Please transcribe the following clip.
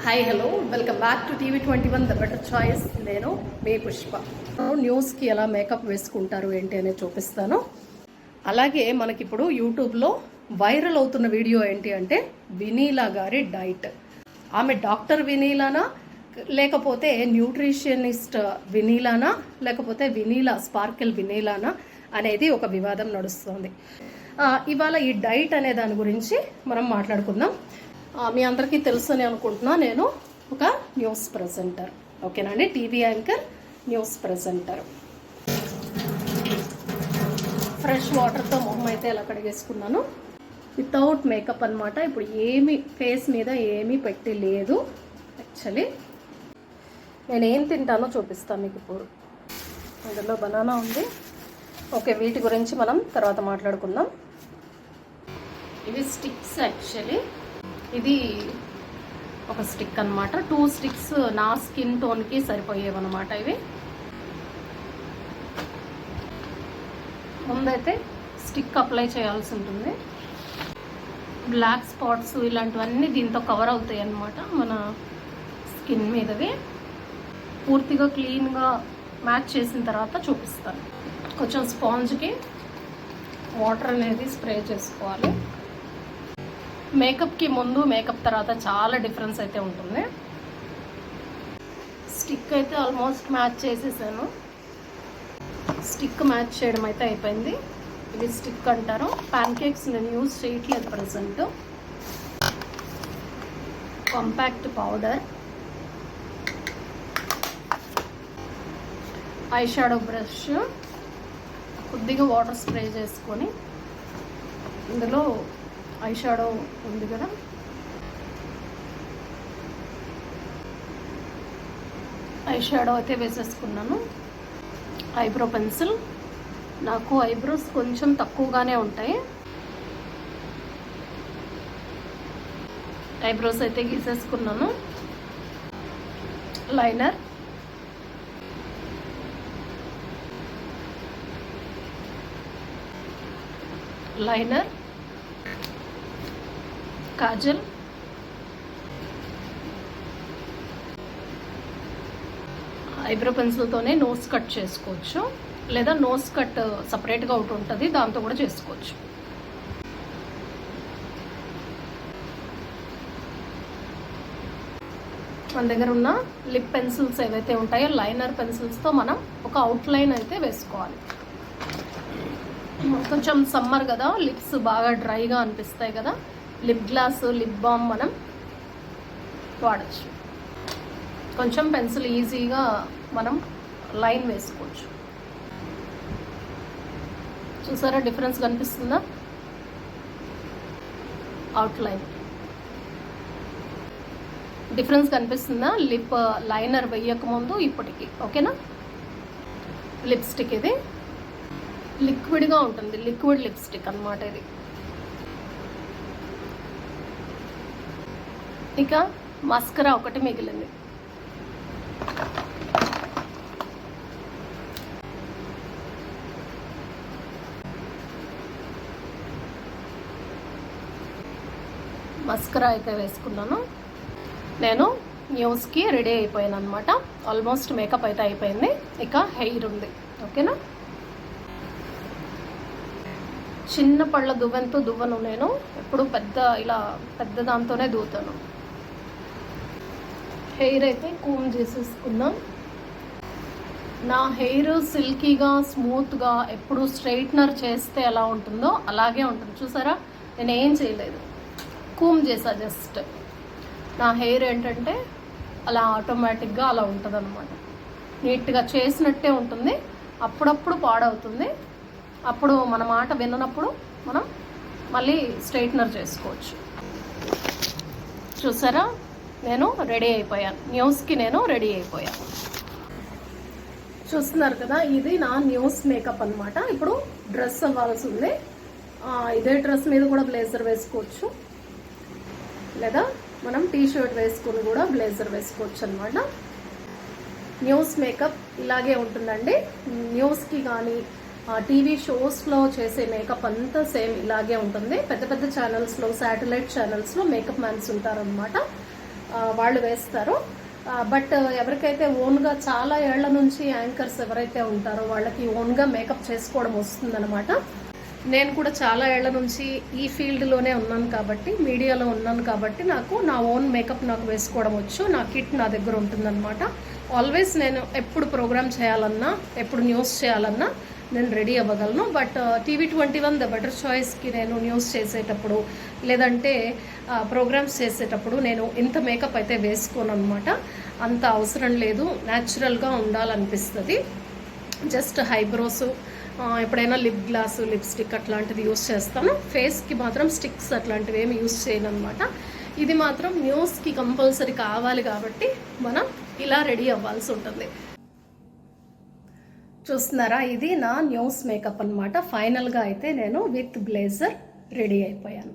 Hi hello welcome back to TV21 the better choice. నేను మీ పుష్ప. న్యూస్కి ఎలా మేకప్ వేసుకుంటారు ఏంటి అనేది చూపిస్తాను. అలాగే మనకిప్పుడు యూట్యూబ్లో వైరల్ అవుతున్న వీడియో ఏంటి అంటే వినీలా గారి డైట్. ఆమె డాక్టర్ వినీలానా లేకపోతే న్యూట్రిషనిస్ట్ వినీలానా లేకపోతే వినీలా స్పార్కిల్ వినీలానా అనేది ఒక వివాదం నడుస్తుంది. ఇవాళ ఈ డైట్ అనే దాని గురించి మనం మాట్లాడుకుందాం. మీ అందరికీ తెలుసు అని అనుకుంటున్నా, నేను ఒక న్యూస్ ప్రెజెంటర్. ఓకేనా అండి, TV anchor, news presenter. Fresh వాటర్తో మొహం అయితే ఇలా కడిగేసుకున్నాను, వితౌట్ మేకప్ అనమాట. ఇప్పుడు ఏమి ఫేస్ మీద ఏమీ పెట్టి లేదు. యాక్చువల్లీ నేను ఏం తింటానో చూపిస్తాను మీకు ఇప్పుడు. అందులో బనానా ఉంది. ఓకే, వీటి గురించి మనం తర్వాత మాట్లాడుకుందాం. ఇవి స్టిక్స్. యాక్చువల్లీ ఇది ఒక స్టిక్ అనమాట. 2 స్టిక్స్ నా స్కిన్ టోన్కి సరిపోయేవన్నమాట. ఇవి ముందైతే స్టిక్ అప్లై చేయాల్సి ఉంటుంది. బ్లాక్ స్పాట్స్ ఇలాంటివన్నీ దీంతో కవర్ అవుతాయి అన్నమాట మన స్కిన్ మీదవి. పూర్తిగా క్లీన్గా మ్యాచ్ చేసిన తర్వాత చూపిస్తాను. కొంచెం స్పాంజ్కి వాటర్ అనేది స్ప్రే చేసుకోవాలి. మేకప్కి ముందు మేకప్ తర్వాత చాలా డిఫరెన్స్ అయితే ఉంటుంది. స్టిక్ అయితే ఆల్మోస్ట్ మ్యాచ్ చేసేసాను. స్టిక్ మ్యాచ్ చేయడం అయితే అయిపోయింది. ఇది స్టిక్ అంటారు. ప్యాన్ కేక్స్ నేను యూజ్ చేయట్లేదు present. Compact powder, eye shadow brush, కొద్దిగా వాటర్ స్ప్రే చేసుకొని ఇందులో ఐ షాడో ఉంది కదా, ఐ షాడో అయితే వేసేసుకున్నాను. ఐబ్రో పెన్సిల్, నాకు ఐబ్రోస్ కొంచెం తక్కువగానే ఉంటాయి. ఐబ్రోస్ అయితే గీసేసుకున్నాను. లైనర్, కాజల్, ఐబ్రో పెన్సిల్తోనే నోస్ కట్ చేసుకోవచ్చు, లేదా నోస్ కట్ సపరేట్గా ఒకటి ఉంటుంది, దాంతో కూడా చేసుకోవచ్చు. మన దగ్గర ఉన్న లిప్ పెన్సిల్స్ ఏవైతే ఉంటాయో లైనర్ పెన్సిల్స్తో మనం ఒక అవుట్లైన్ అయితే వేసుకోవాలి. కొంచెం సమ్మర్ కదా, లిప్స్ బాగా డ్రైగా అనిపిస్తాయి కదా, లిప్ గ్లాస్, లిప్ బామ్ మనం వాడచ్చు. కొంచెం పెన్సిల్ ఈజీగా మనం లైన్ వేసుకోవచ్చు. చూసారా డిఫరెన్స్ కనిపిస్తుందా? అవుట్లైన్ డిఫరెన్స్ కనిపిస్తుందా? లిప్ లైనర్ వేయకముందు ఇప్పటికి. ఓకేనా? లిప్స్టిక్ ఇది లిక్విడ్గా ఉంటుంది, లిక్విడ్ లిప్స్టిక్ అన్నమాట ఇది. ఇక మస్కరా ఒకటి మిగిలింది. మస్కరా అయితే వేసుకున్నాను. నేను న్యూస్కి రెడీ అయిపోయాను అనమాట. ఆల్మోస్ట్ మేకప్ అయితే అయిపోయింది. ఇక హెయిర్ ఉంది. ఓకేనా? చిన్న పళ్ళ దువ్వెనతో దువ్వను. నేను ఎప్పుడు ఇలా పెద్ద దాంతోనే దువ్వుతాను. హెయిర్ అయితే కూమ్ చేసేసుకుందాం. నా హెయిర్ సిల్కీగా, స్మూత్గా, ఎప్పుడు స్ట్రైట్నర్ చేస్తే ఎలా ఉంటుందో అలాగే ఉంటుంది. చూసారా, నేను ఏం చేయలేదు, కూమ్ చేసా జస్ట్. నా హెయిర్ ఏంటంటే అలా ఆటోమేటిక్గా అలా ఉంటుంది అనమాట. నీట్గా చేసినట్టే ఉంటుంది. అప్పుడప్పుడు పాడవుతుంది. అప్పుడు మన మాట విన్నప్పుడు మనం మళ్ళీ స్ట్రైట్నర్ చేసుకోవచ్చు. చూసారా, నేను రెడీ అయిపోయాను. న్యూస్కి నేను రెడీ అయిపోయాను. చూస్తున్నారు కదా, ఇది నా న్యూస్ మేకప్ అనమాట. ఇప్పుడు డ్రెస్ అవ్వాల్సి ఉంది. ఇదే డ్రెస్ మీద కూడా బ్లేజర్ వేసుకోవచ్చు, లేదా మనం టీ షర్ట్ వేసుకుని కూడా బ్లేజర్ వేసుకోవచ్చు అనమాట. న్యూస్ మేకప్ ఇలాగే ఉంటుందండి. న్యూస్కి కానీ టీవీ షోస్లో చేసే మేకప్ అంతా సేమ్ ఇలాగే ఉంటుంది. పెద్ద పెద్ద ఛానల్స్లో, శాటిలైట్ ఛానల్స్లో మేకప్ మ్యాన్స్ ఉంటారనమాట. వాళ్ళు వేస్తారు. బట్ ఎవరికైతే ఓన్గా చాలా ఏళ్ల నుంచి యాంకర్స్ ఎవరైతే ఉంటారో వాళ్ళకి ఓన్గా మేకప్ చేసుకోవడం వస్తుందన్నమాట. నేను కూడా చాలా ఏళ్ల నుంచి ఈ ఫీల్డ్లోనే ఉన్నాను కాబట్టి, మీడియాలో ఉన్నాను కాబట్టి నాకు నా ఓన్ మేకప్ నాకు వేసుకోవడం వచ్చు. నా కిట్ నా దగ్గర ఉంటుందన్నమాట. ఆల్వేస్ నేను ఎప్పుడు ప్రోగ్రామ్ చేయాలన్నా, ఎప్పుడు న్యూస్ చేయాలన్నా నేను రెడీ అవ్వగలను. బట్ TV21 ద బెటర్ చాయిస్కి నేను న్యూస్ చేసేటప్పుడు లేదంటే ప్రోగ్రామ్స్ చేసేటప్పుడు నేను ఇంత మేకప్ అయితే వేసుకోను అనమాట. అంత అవసరం లేదు, న్యాచురల్గా ఉండాలనిపిస్తుంది. జస్ట్ ఐబ్రోస్, ఎప్పుడైనా లిప్ గ్లాస్, లిప్స్టిక్ అట్లాంటిది యూస్ చేస్తాను. ఫేస్కి మాత్రం స్టిక్స్ అట్లాంటివి ఏమి యూస్ చేయను అనమాట. ఇది మాత్రం న్యూస్కి కంపల్సరీ కావాలి కాబట్టి మనం ఇలా రెడీ అవ్వాల్సి ఉంటుంది. చూస్తున్నారా, ఇది నా న్యూస్ మేకప్ అనమాట. ఫైనల్గా అయితే నేను విత్ బ్లేజర్ రెడీ అయిపోయాను.